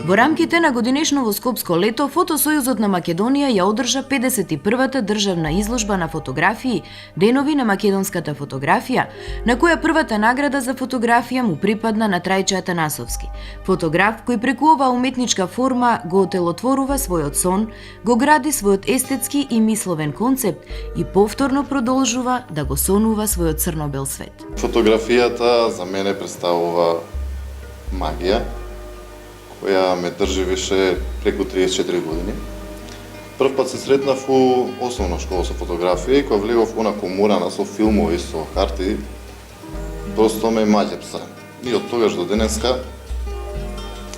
Во рамките на годинешново Скопско лето, Фотосојузот на Македонија ја одржа 51-та државна изложба на фотографии Денови на македонската фотографија, на која првата награда за фотографија му припадна на Трајче Атанасовски, фотограф кој преку оваа уметничка форма го отелотворува својот сон, го гради својот естетски и мисловен концепт и повторно продолжува да го сонува својот црно-бел свет. Фотографијата за мене представува магија, која ме држи више преку 34 години. Прв пат се сретнав у основна школа со фотографија и кога влегов она комурана со филмови, со харти, просто ме маѓа пса. И од тогаш до денеска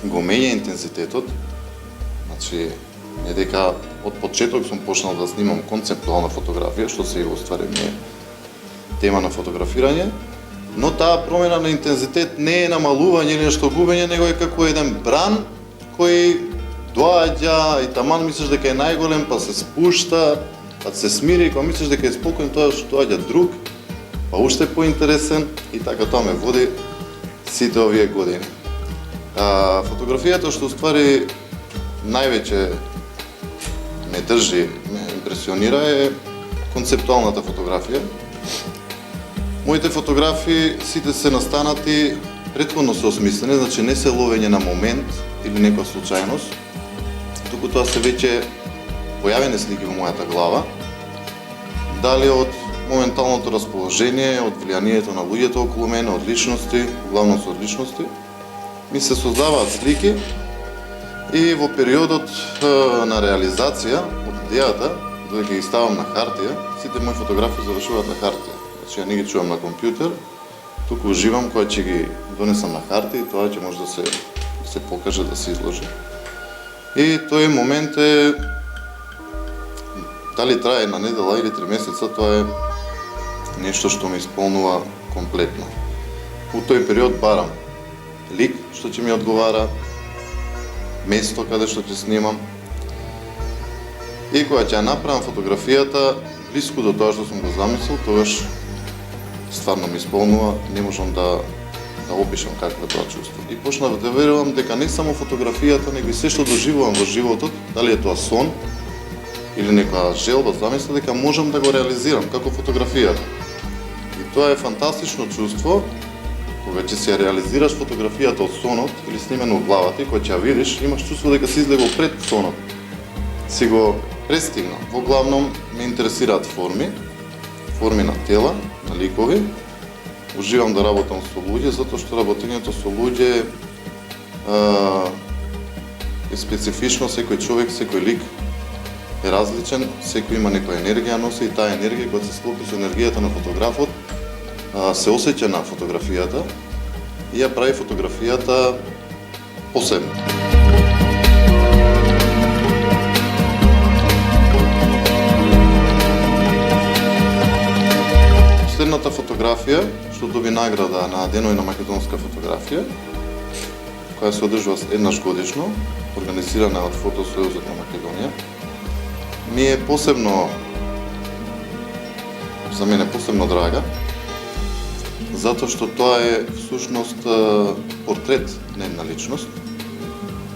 го менја интензитетот. Значи, не дека од почеток сум почнал да снимам концептуална фотографија, што се и оствари ми е тема на фотографирање, но таа промена на интензитет не е намалување или нешто губење, него е како еден бран кој доаѓа и таман мислиш дека е најголем, па се спушта, па се смири и кога мислиш дека е спокоен, тоа што доаѓа друг, па уште поинтересен и така тоа ме води сите овие години. Фотографијата што уствари највеќе ме држи, ме импресионира е концептуалната фотографија. Моите фотографии сите се настанати претходно се осмислени, значи не се ловење на момент или некоја случајност, туку тоа се веќе појавени слики во мојата глава, дали од моменталното расположение, од влијанието на луѓето околу мене, од личности, главно со личности, ми се создаваат слики и во периодот на реализација од идејата, додека ги ставам на хартија, сите мои фотографии завршуваат на хартија. Значи, ја не ги чувам на компјутер, туку уживам кога ќе ги донесам на хартија и тоа ќе може да се покаже, да се изложи. И тој момент е, дали трае една недела или 3 месеца, тоа е нешто што ме исполнува комплетно. У тој период барам лик што ќе ми одговара, место каде што ќе снимам. И кога ќе ја направам фотографијата, блиску до тоа што сум го замислил, тогаш стварно ми исполнува, не можам да опишам какво е тоа чувство. И почнав да верувам дека не само фотографијата, него и се што доживувам во животот, дали е тоа сон или некоја желба, замисла дека можам да го реализирам како фотографијата. И тоа е фантастично чувство, кога ќе се реализираш фотографијата од сонот или снимено од главата и кога ќе ја видиш, имаш чувство дека си излегол пред сонот. Си го престигнал. Во главном ме интересираат форми на тела, на ликови. Уживам да работам со луѓе, затоа што работењето со луѓе е специфично, секој човек, секој лик е различен, секој има некоја енергија носи и таа енергија кога се склопи со енергијата на фотографот се осеќа на фотографијата и ја прави фотографијата посебна. Последната фотографија што доби награда на Денови на македонска фотографија, која се одржува еднаш годишно, организирана од Фотосојузот на Македонија, ми е посебно, за мене посебно драга, затоа што тоа е всушност портрет на една личност.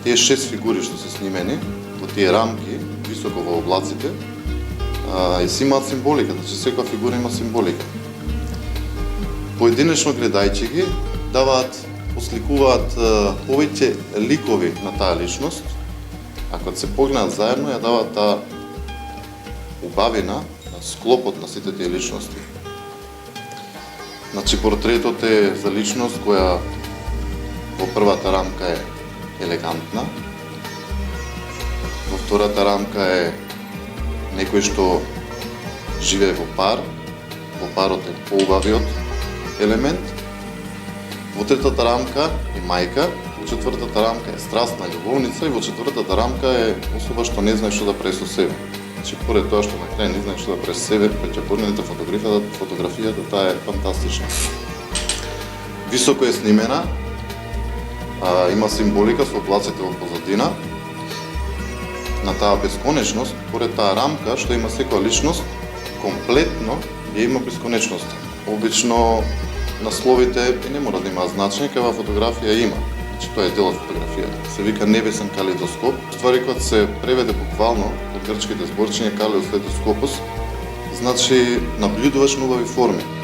Тие 6 фигури што се снимени во тие рамки, високо во облаците, и си имаат символика, значи секоја фигура има символика. Поединечно гледајќи ги, осликуваат повеќе ликови на таа личност, а кога се погледнат заедно, ја даваат таа убавина, склопот на сите тие личности. Значи, портретот е за личност која во првата рамка е елегантна, во втората рамка е некој што живее во парот е поубавиот елемент, во третата рамка е мајка, во четвртата рамка е страстна љубовница и во четвртата рамка е особа што не знае што да прави со себе. Значи, поред тоа што на крај не знае што да прави со себе, кога ќе погледнете фотографијата, таа е фантастична. Високо е снимена, има символика со облаците во позадина. На таа бесконечност, поред таа рамка што има секоја личност, комплетно ја има бесконечност. Обично насловите не мора да имаат значење, кај фотографија има. Значи тоа е дел од фотографијата. Се вика небесен калейдоскоп. Ствари кога се преведе буквално од грчките зборчиња калеос летоскопос, значи наблюдуваш на убави форми.